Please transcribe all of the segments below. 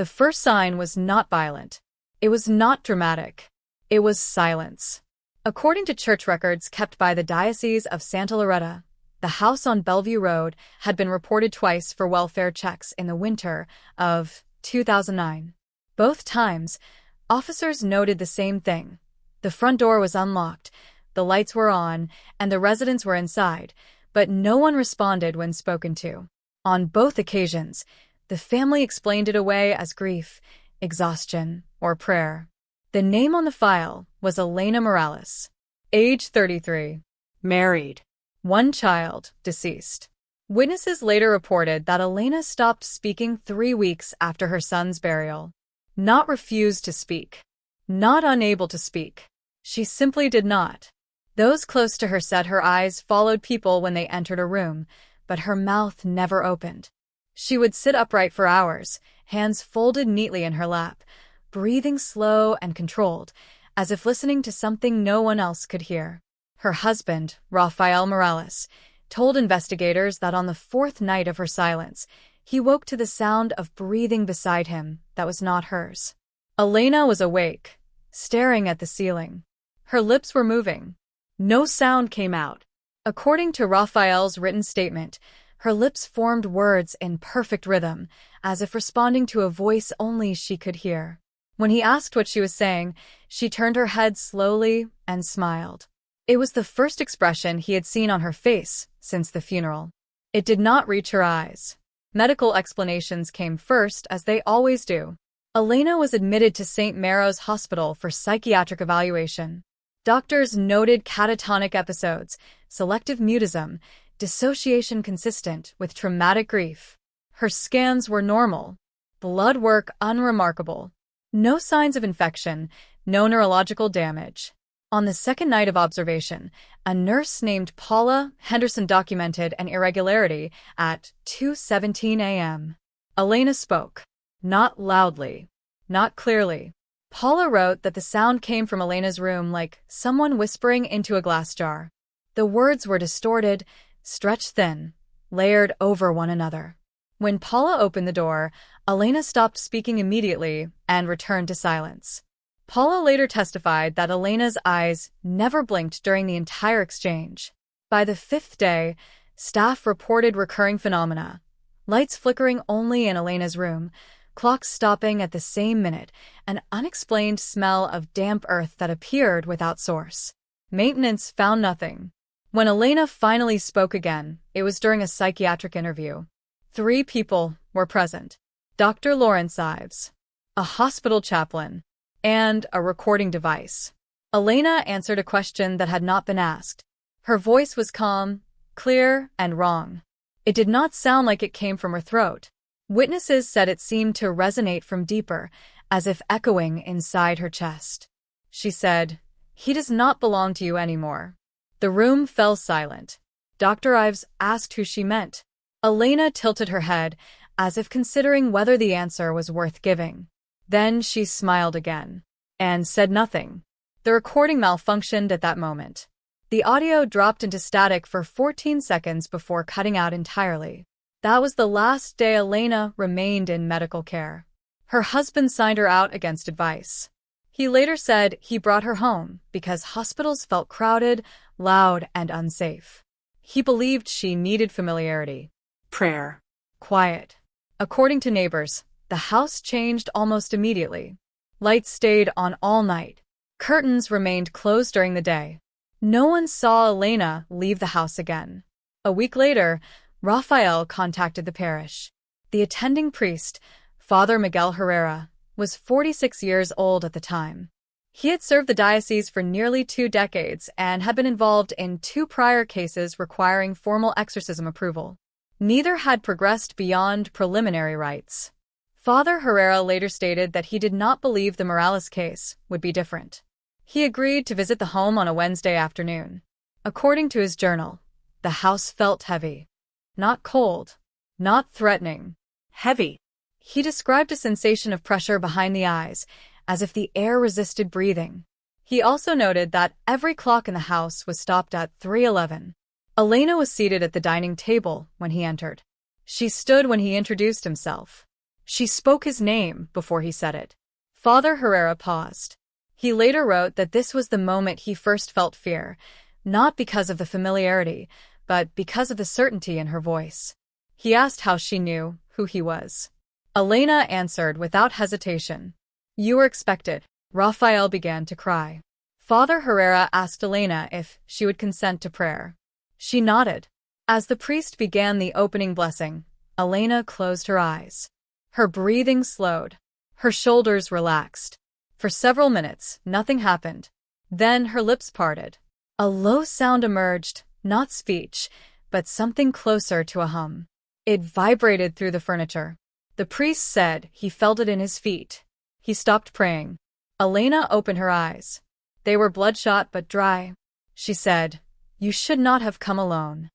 The first sign was not violent. It was not dramatic. It was silence. According to church records kept by the Diocese of Santa Loretta, the house on Bellevue Road had been reported twice for welfare checks in the winter of 2009. Both times, officers noted the same thing. The front door was unlocked, the lights were on, and the residents were inside, but no one responded when spoken to. On both occasions, the family explained it away as grief, exhaustion, or prayer. The name on the file was Elena Morales, age 33, married, one child, deceased. Witnesses later reported that Elena stopped speaking 3 weeks after her son's burial. Not refused to speak. Not unable to speak. She simply did not. Those close to her said her eyes followed people when they entered a room, but her mouth never opened. She would sit upright for hours, hands folded neatly in her lap, breathing slow and controlled, as if listening to something no one else could hear. Her husband, Rafael Morales, told investigators that on the 4th night of her silence, he woke to the sound of breathing beside him that was not hers. Elena was awake, staring at the ceiling. Her lips were moving. No sound came out. According to Rafael's written statement, her lips formed words in perfect rhythm, as if responding to a voice only she could hear. When he asked what she was saying, she turned her head slowly and smiled. It was the first expression he had seen on her face since the funeral. It did not reach her eyes. Medical explanations came first, as they always do. Elena was admitted to St. Maro's Hospital for psychiatric evaluation. Doctors noted catatonic episodes, selective mutism, dissociation consistent with traumatic grief. Her scans were normal. Blood work unremarkable. No signs of infection, no neurological damage. On the second night of observation, a nurse named Paula Henderson documented an irregularity at 2:17 a.m. Elena spoke. Not loudly. Not clearly. Paula wrote that the sound came from Elena's room like someone whispering into a glass jar. The words were distorted, stretched thin, layered over one another. When Paula opened the door, Elena stopped speaking immediately and returned to silence. Paula later testified that Elena's eyes never blinked during the entire exchange. By the 5th day, staff reported recurring phenomena. Lights flickering only in Elena's room, clocks stopping at the same minute, an unexplained smell of damp earth that appeared without source. Maintenance found nothing. When Elena finally spoke again, it was during a psychiatric interview. 3 people were present. Dr. Lawrence Ives, a hospital chaplain, and a recording device. Elena answered a question that had not been asked. Her voice was calm, clear, and wrong. It did not sound like it came from her throat. Witnesses said it seemed to resonate from deeper, as if echoing inside her chest. She said, "He does not belong to you anymore." The room fell silent. Dr. Ives asked who she meant. Elena tilted her head, as if considering whether the answer was worth giving. Then she smiled again, and said nothing. The recording malfunctioned at that moment. The audio dropped into static for 14 seconds before cutting out entirely. That was the last day Elena remained in medical care. Her husband signed her out against advice. He later said he brought her home because hospitals felt crowded, loud, and unsafe. He believed she needed familiarity. Prayer. Quiet. According to neighbors, the house changed almost immediately. Lights stayed on all night. Curtains remained closed during the day. No one saw Elena leave the house again. A week later, Rafael contacted the parish. The attending priest, Father Miguel Herrera, was 46 years old at the time. He had served the diocese for nearly 2 decades and had been involved in 2 prior cases requiring formal exorcism approval. Neither had progressed beyond preliminary rites. Father Herrera later stated that he did not believe the Morales case would be different. He agreed to visit the home on a Wednesday afternoon. According to his journal, the house felt heavy. Not cold. Not threatening. Heavy. He described a sensation of pressure behind the eyes, as if the air resisted breathing. He also noted that every clock in the house was stopped at 3:11. Elena was seated at the dining table when he entered. She stood when he introduced himself. She spoke his name before he said it. Father Herrera paused. He later wrote that this was the moment he first felt fear, not because of the familiarity, but because of the certainty in her voice. He asked how she knew who he was. Elena answered without hesitation. "You were expected." Raphael began to cry. Father Herrera asked Elena if she would consent to prayer. She nodded. As the priest began the opening blessing, Elena closed her eyes. Her breathing slowed. Her shoulders relaxed. For several minutes, nothing happened. Then her lips parted. A low sound emerged, not speech, but something closer to a hum. It vibrated through the furniture. The priest said he felt it in his feet. He stopped praying. Elena opened her eyes. They were bloodshot but dry. She said, "You should not have come alone."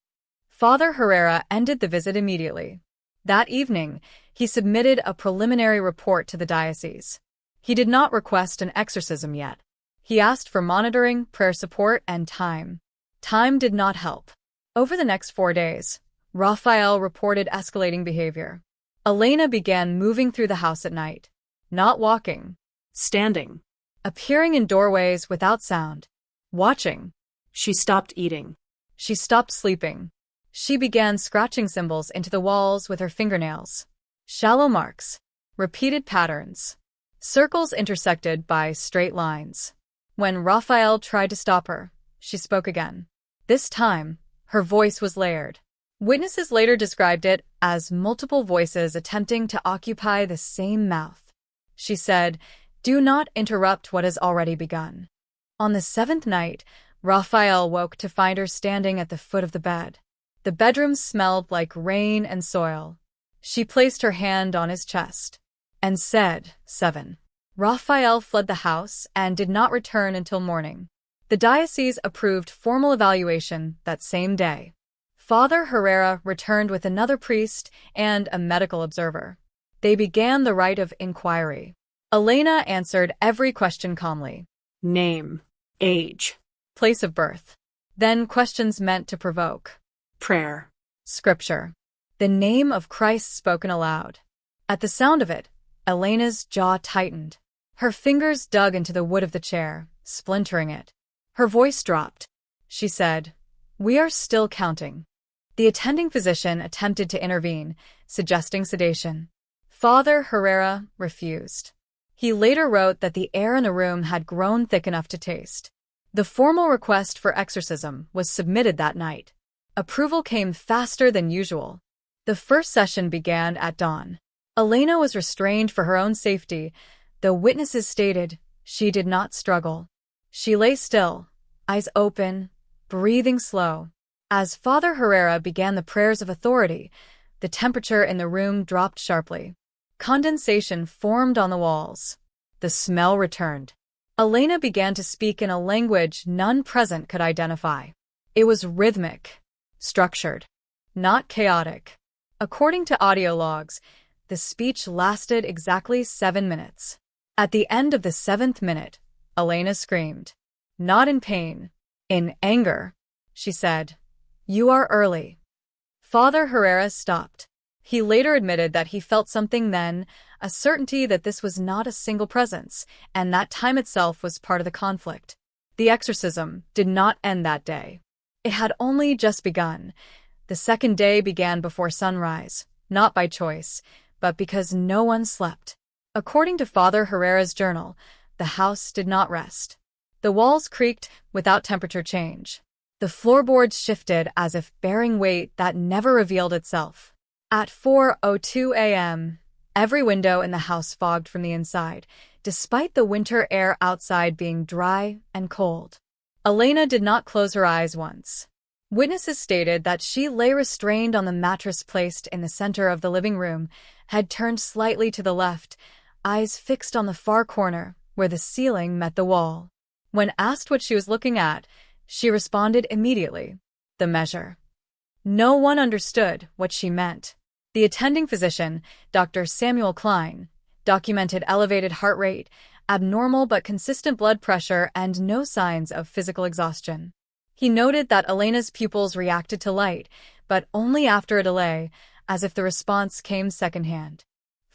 Father Herrera ended the visit immediately. That evening, he submitted a preliminary report to the diocese. He did not request an exorcism yet. He asked for monitoring, prayer support, and time. Time did not help. Over the next 4 days, Raphael reported escalating behavior. Elena began moving through the house at night. Not walking. Standing. Appearing in doorways without sound. Watching. She stopped eating. She stopped sleeping. She began scratching symbols into the walls with her fingernails. Shallow marks. Repeated patterns. Circles intersected by straight lines. When Raphael tried to stop her, she spoke again. This time, her voice was layered. Witnesses later described it as multiple voices attempting to occupy the same mouth. She said, "Do not interrupt what has already begun." On the 7th night, Raphael woke to find her standing at the foot of the bed. The bedroom smelled like rain and soil. She placed her hand on his chest and said, 7. Raphael fled the house and did not return until morning. The diocese approved formal evaluation that same day. Father Herrera returned with another priest and a medical observer. They began the rite of inquiry. Elena answered every question calmly. Name, age, place of birth. Then questions meant to provoke. Prayer. Scripture. The name of Christ spoken aloud. At the sound of it, Elena's jaw tightened. Her fingers dug into the wood of the chair, splintering it. Her voice dropped. She said, "We are still counting." The attending physician attempted to intervene, suggesting sedation. Father Herrera refused. He later wrote that the air in the room had grown thick enough to taste. The formal request for exorcism was submitted that night. Approval came faster than usual. The first session began at dawn. Elena was restrained for her own safety, though witnesses stated she did not struggle. She lay still, eyes open, breathing slow. As Father Herrera began the prayers of authority, the temperature in the room dropped sharply. Condensation formed on the walls. The smell returned. Elena began to speak in a language none present could identify. It was rhythmic, structured, not chaotic. According to audio logs, the speech lasted exactly 7 minutes. At the end of the 7th minute, Elena screamed. Not in pain, in anger. She said, "You are early." Father Herrera stopped. He later admitted that he felt something then, a certainty that this was not a single presence, and that time itself was part of the conflict. The exorcism did not end that day. It had only just begun. The second day began before sunrise, not by choice, but because no one slept. According to Father Herrera's journal, the house did not rest. The walls creaked without temperature change. The floorboards shifted as if bearing weight that never revealed itself. At 4:02 a.m., every window in the house fogged from the inside, despite the winter air outside being dry and cold. Elena did not close her eyes once. Witnesses stated that she lay restrained on the mattress placed in the center of the living room, head turned slightly to the left, eyes fixed on the far corner, where the ceiling met the wall. When asked what she was looking at, she responded immediately, "The measure." No one understood what she meant. The attending physician, Dr. Samuel Klein, documented elevated heart rate, abnormal but consistent blood pressure, and no signs of physical exhaustion. He noted that Elena's pupils reacted to light, but only after a delay, as if the response came secondhand.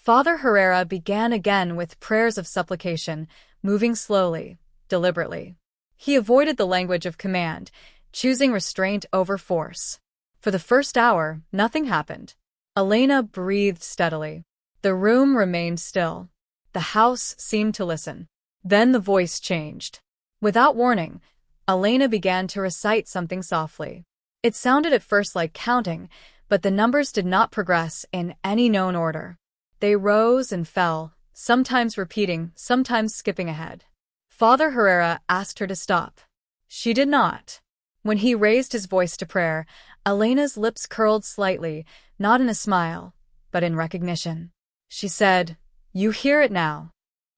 Father Herrera began again with prayers of supplication, moving slowly, deliberately. He avoided the language of command, choosing restraint over force. For the first hour, nothing happened. Elena breathed steadily. The room remained still. The house seemed to listen. Then the voice changed. Without warning, Elena began to recite something softly. It sounded at first like counting, but the numbers did not progress in any known order. They rose and fell, sometimes repeating, sometimes skipping ahead. Father Herrera asked her to stop. She did not. When he raised his voice to prayer, Elena's lips curled slightly, not in a smile, but in recognition. She said, "You hear it now."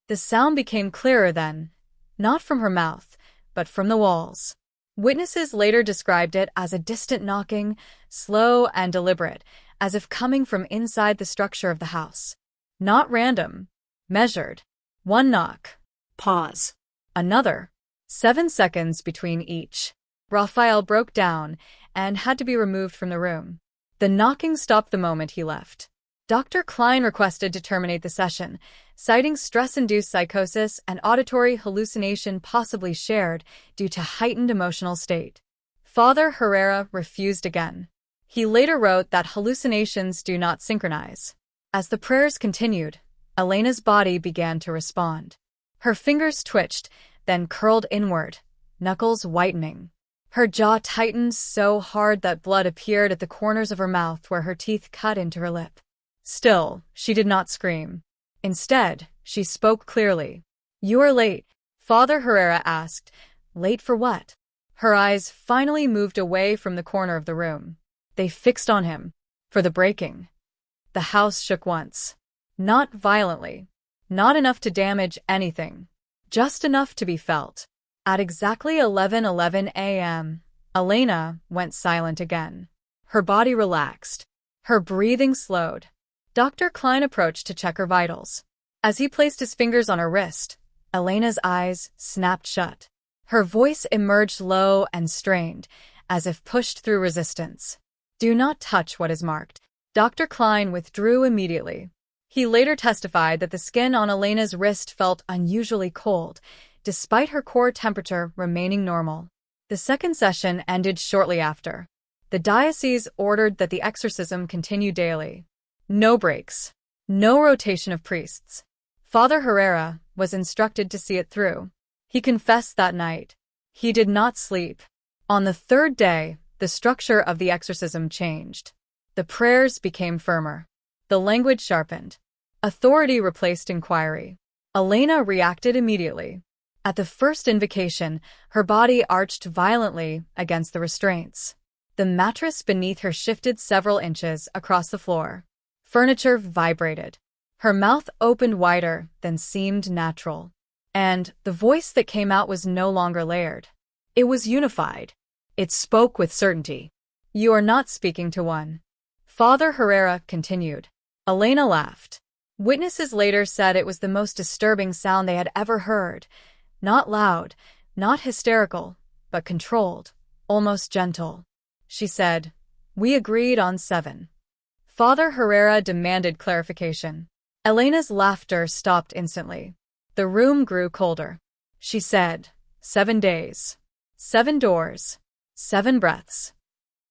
The sound became clearer then, not from her mouth, but from the walls. Witnesses later described it as a distant knocking, slow and deliberate, as if coming from inside the structure of the house. Not random. Measured. One knock. Pause. Another. 7 seconds between each. Raphael broke down and had to be removed from the room. The knocking stopped the moment he left. Dr. Klein requested to terminate the session, citing stress-induced psychosis and auditory hallucination possibly shared due to heightened emotional state. Father Herrera refused again. He later wrote that hallucinations do not synchronize. As the prayers continued, Elena's body began to respond. Her fingers twitched, then curled inward, knuckles whitening. Her jaw tightened so hard that blood appeared at the corners of her mouth where her teeth cut into her lip. Still, she did not scream. Instead, she spoke clearly. "You are late," Father Herrera asked. "Late for what?" Her eyes finally moved away from the corner of the room. They fixed on him. "For the breaking." The house shook once. Not violently. Not enough to damage anything. Just enough to be felt. At exactly 11:11 a.m., Elena went silent again. Her body relaxed. Her breathing slowed. Dr. Klein approached to check her vitals. As he placed his fingers on her wrist, Elena's eyes snapped shut. Her voice emerged low and strained, as if pushed through resistance. "Do not touch what is marked." Dr. Klein withdrew immediately. He later testified that the skin on Elena's wrist felt unusually cold, despite her core temperature remaining normal. The second session ended shortly after. The diocese ordered that the exorcism continue daily. No breaks. No rotation of priests. Father Herrera was instructed to see it through. He confessed that night. He did not sleep. On the third day, the structure of the exorcism changed. The prayers became firmer. The language sharpened. Authority replaced inquiry. Elena reacted immediately. At the first invocation, her body arched violently against the restraints. The mattress beneath her shifted several inches across the floor. Furniture vibrated. Her mouth opened wider than seemed natural. And the voice that came out was no longer layered. It was unified. It spoke with certainty. "You are not speaking to one." Father Herrera continued. Elena laughed. Witnesses later said it was the most disturbing sound they had ever heard. Not loud, not hysterical, but controlled, almost gentle. She said, "We agreed on 7. Father Herrera demanded clarification. Elena's laughter stopped instantly. The room grew colder. She said, 7 days. 7 doors. 7 breaths.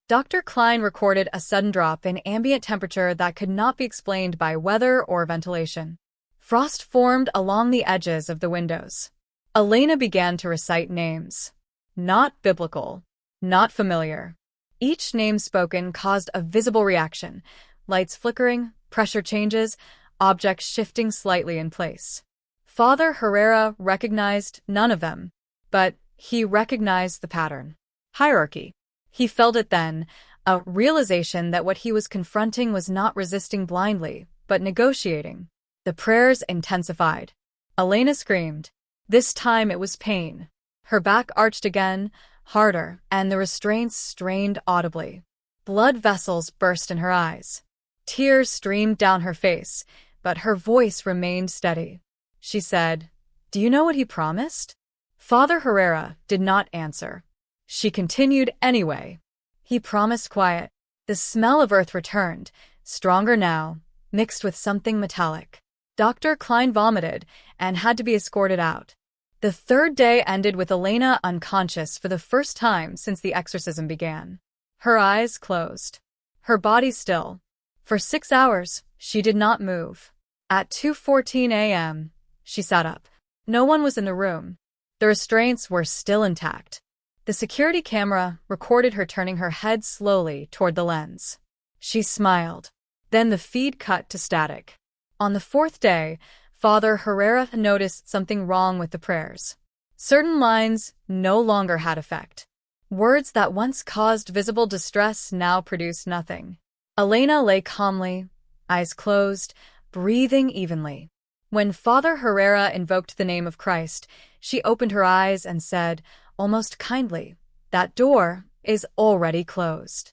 Dr. Klein recorded a sudden drop in ambient temperature that could not be explained by weather or ventilation. Frost formed along the edges of the windows. Elena began to recite names. Not biblical. Not familiar. Each name spoken caused a visible reaction. Lights flickering, pressure changes, objects shifting slightly in place. Father Herrera recognized none of them, but he recognized the pattern. Hierarchy. He felt it then, a realization that what he was confronting was not resisting blindly, but negotiating. The prayers intensified. Elena screamed. This time it was pain. Her back arched again, harder, and the restraints strained audibly. Blood vessels burst in her eyes. Tears streamed down her face, but her voice remained steady. She said, "Do you know what he promised?" Father Herrera did not answer. She continued anyway. "He promised quiet." The smell of earth returned, stronger now, mixed with something metallic. Dr. Klein vomited and had to be escorted out. The third day ended with Elena unconscious for the first time since the exorcism began. Her eyes closed. Her body still. For 6 hours, she did not move. At 2:14 a.m., she sat up. No one was in the room. The restraints were still intact. The security camera recorded her turning her head slowly toward the lens. She smiled. Then the feed cut to static. On the fourth day, Father Herrera noticed something wrong with the prayers. Certain lines no longer had effect. Words that once caused visible distress now produced nothing. Elena lay calmly, eyes closed, breathing evenly. When Father Herrera invoked the name of Christ, she opened her eyes and said, almost kindly, "That door is already closed."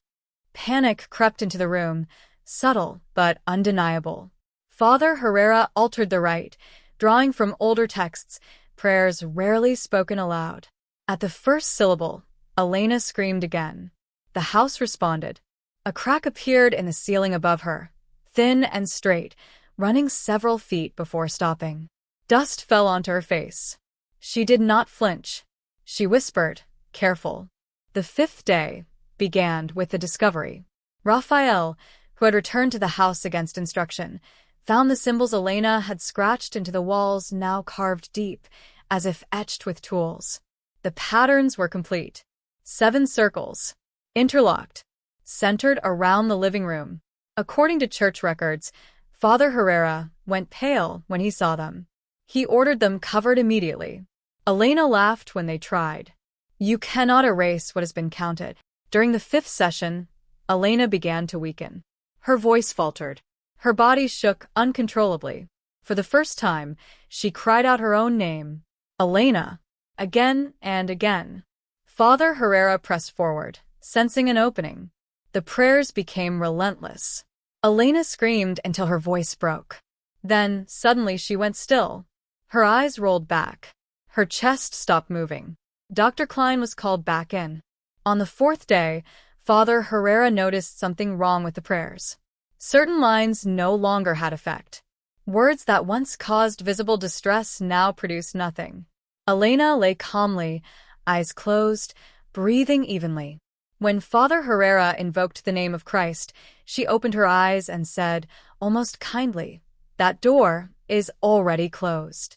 Panic crept into the room, subtle but undeniable. Father Herrera altered the rite, drawing from older texts, prayers rarely spoken aloud. At the first syllable, Elena screamed again. The house responded. A crack appeared in the ceiling above her, thin and straight, running several feet before stopping. Dust fell onto her face. She did not flinch. She whispered, careful. The fifth day began with the discovery. Raphael, who had returned to the house against instruction, found the symbols Elena had scratched into the walls now carved deep, as if etched with tools. The patterns were complete. 7 circles, interlocked, centered around the living room. According to church records, Father Herrera went pale when he saw them. He ordered them covered immediately. Elena laughed when they tried. You cannot erase what has been counted. During the 5th session, Elena began to weaken. Her voice faltered. Her body shook uncontrollably. For the first time, she cried out her own name, Elena, again and again. Father Herrera pressed forward, sensing an opening. The prayers became relentless. Elena screamed until her voice broke. Then, suddenly she went still. Her eyes rolled back. Her chest stopped moving. Dr. Klein was called back in. On the 4th day, Father Herrera noticed something wrong with the prayers. Certain lines no longer had effect. Words that once caused visible distress now produced nothing. Elena lay calmly, eyes closed, breathing evenly. When Father Herrera invoked the name of Christ, she opened her eyes and said, almost kindly, "That door is already closed."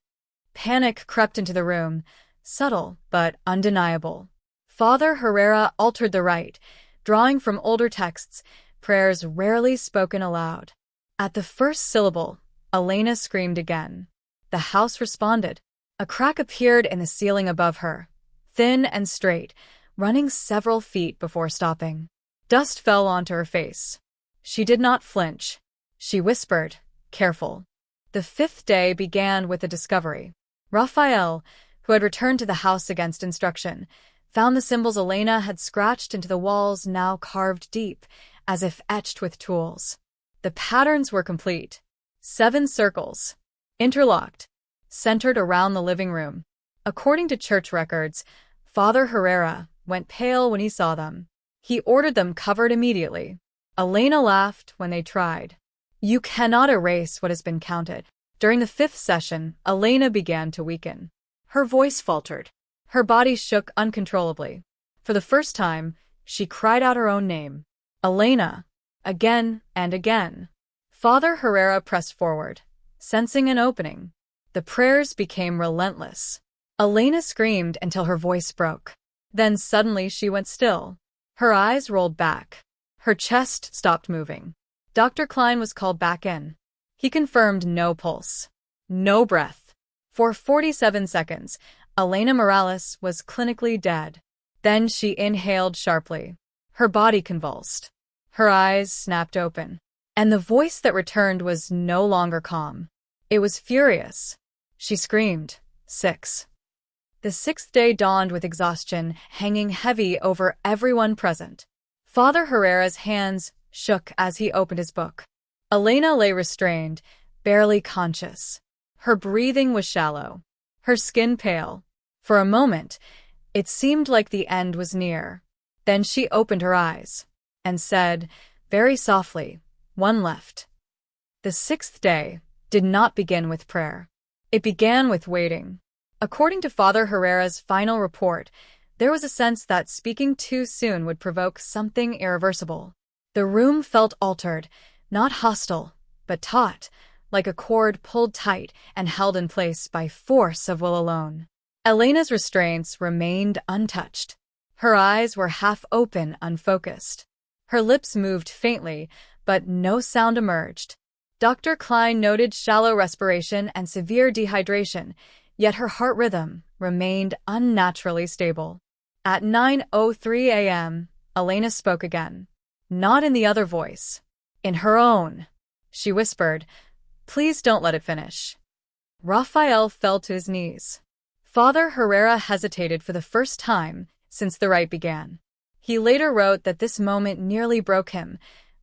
Panic crept into the room, subtle but undeniable. Father Herrera altered the rite, drawing from older texts, prayers rarely spoken aloud. At the first syllable, Elena screamed again. The house responded. A crack appeared in the ceiling above her, thin and straight, running several feet before stopping. Dust fell onto her face. She did not flinch. She whispered, careful. The 5th day began with a discovery. Raphael, who had returned to the house against instruction, found the symbols Elena had scratched into the walls now carved deep, as if etched with tools. The patterns were complete. 7 circles, interlocked, centered around the living room. According to church records, Father Herrera went pale when he saw them. He ordered them covered immediately. Elena laughed when they tried. You cannot erase what has been counted. During the 5th session, Elena began to weaken. Her voice faltered. Her body shook uncontrollably. For the first time, she cried out her own name, Elena, again and again. Father Herrera pressed forward, sensing an opening. The prayers became relentless. Elena screamed until her voice broke. Then suddenly she went still. Her eyes rolled back. Her chest stopped moving. Dr. Klein was called back in. He confirmed no pulse, no breath. For 47 seconds, Elena Morales was clinically dead. Then she inhaled sharply. Her body convulsed. Her eyes snapped open. And the voice that returned was no longer calm. It was furious. She screamed, 6. The 6th day dawned with exhaustion hanging heavy over everyone present. Father Herrera's hands shook as he opened his book. Elena lay restrained, barely conscious. Her breathing was shallow, her skin pale. For a moment, it seemed like the end was near. Then she opened her eyes and said, very softly, one left. The sixth day did not begin with prayer. It began with waiting. According to Father Herrera's final report, there was a sense that speaking too soon would provoke something irreversible. The room felt altered, not hostile, but taut, like a cord pulled tight and held in place by force of will alone. Elena's restraints remained untouched. Her eyes were half open, unfocused. Her lips moved faintly, but no sound emerged. Dr. Klein noted shallow respiration and severe dehydration, yet her heart rhythm remained unnaturally stable. At 9:03 a.m., Elena spoke again. Not in the other voice. In her own. She whispered, "Please don't let it finish." Raphael fell to his knees. Father Herrera hesitated for the first time since the rite began. He later wrote that this moment nearly broke him,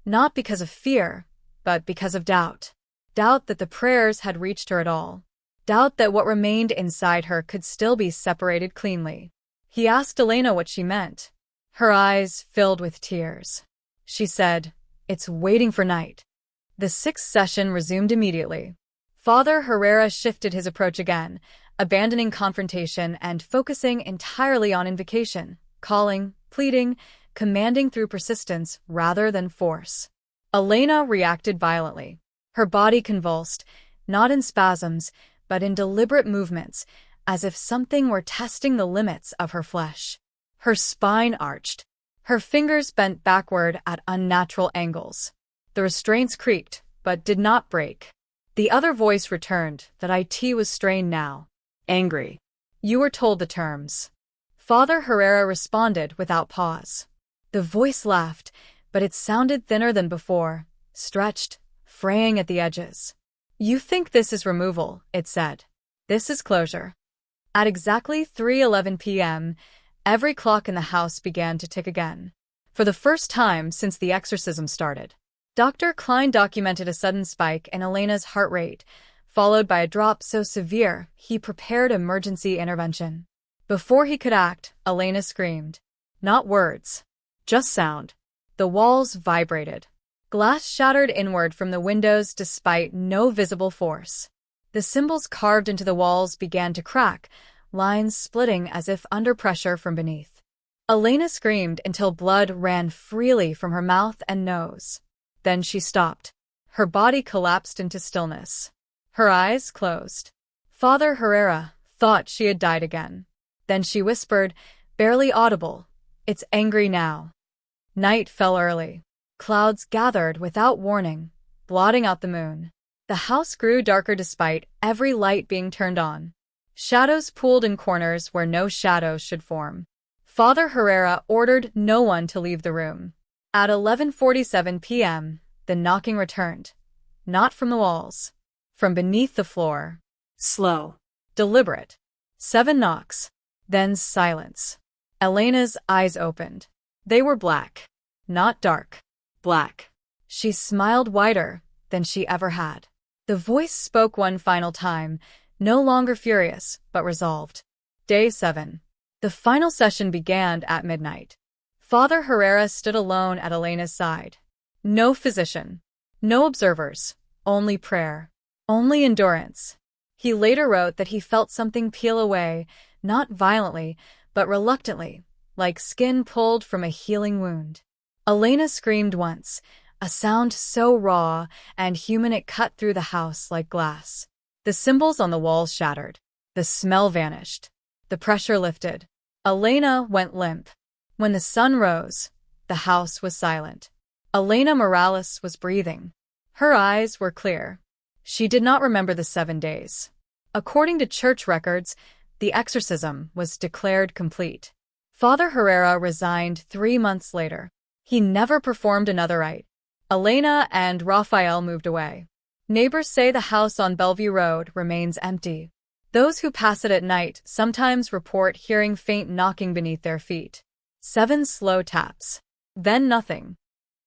not because of fear, but because of doubt. Doubt that the prayers had reached her at all. Doubt that what remained inside her could still be separated cleanly. He asked Elena what she meant. Her eyes filled with tears. She said, "It's waiting for night." The sixth session resumed immediately. Father Herrera shifted his approach again, abandoning confrontation and focusing entirely on invocation, calling, pleading, commanding through persistence rather than force. Elena reacted violently. Her body convulsed, not in spasms, but in deliberate movements, as if something were testing the limits of her flesh. Her spine arched. Her fingers bent backward at unnatural angles. The restraints creaked, but did not break. The other voice returned that it was strained now. Angry. "You were told the terms." Father Herrera responded without pause. The voice laughed, but it sounded thinner than before, stretched, fraying at the edges. "You think this is removal," it said. "This is closure." At exactly 3:11 p.m., every clock in the house began to tick again. For the first time since the exorcism started, Dr. Klein documented a sudden spike in Elena's heart rate, followed by a drop so severe he prepared emergency intervention. Before he could act, Elena screamed. Not words, just sound. The walls vibrated. Glass shattered inward from the windows despite no visible force. The symbols carved into the walls began to crack, lines splitting as if under pressure from beneath. Elena screamed until blood ran freely from her mouth and nose. Then she stopped. Her body collapsed into stillness. Her eyes closed. Father Herrera thought she had died again. Then she whispered, barely audible, "It's angry now." Night fell early. Clouds gathered without warning, blotting out the moon. The house grew darker despite every light being turned on. Shadows pooled in corners where no shadows should form. Father Herrera ordered no one to leave the room. At 11:47 p.m., the knocking returned. Not from the walls. From beneath the floor. Slow. Deliberate. 7 knocks. Then silence. Elena's eyes opened. They were black. Not dark. Black. She smiled wider than she ever had. The voice spoke one final time, no longer furious, but resolved. Day 7. The final session began at midnight. Father Herrera stood alone at Elena's side. No physician. No observers. Only prayer. Only endurance. He later wrote that he felt something peel away, not violently, but reluctantly, like skin pulled from a healing wound. Elena screamed once, a sound so raw and human it cut through the house like glass. The symbols on the walls shattered. The smell vanished. The pressure lifted. Elena went limp. When the sun rose, the house was silent. Elena Morales was breathing. Her eyes were clear. She did not remember the 7 days. According to church records, the exorcism was declared complete. Father Herrera resigned 3 months later. He never performed another rite. Elena and Raphael moved away. Neighbors say the house on Bellevue Road remains empty. Those who pass it at night sometimes report hearing faint knocking beneath their feet. 7 slow taps. Then nothing.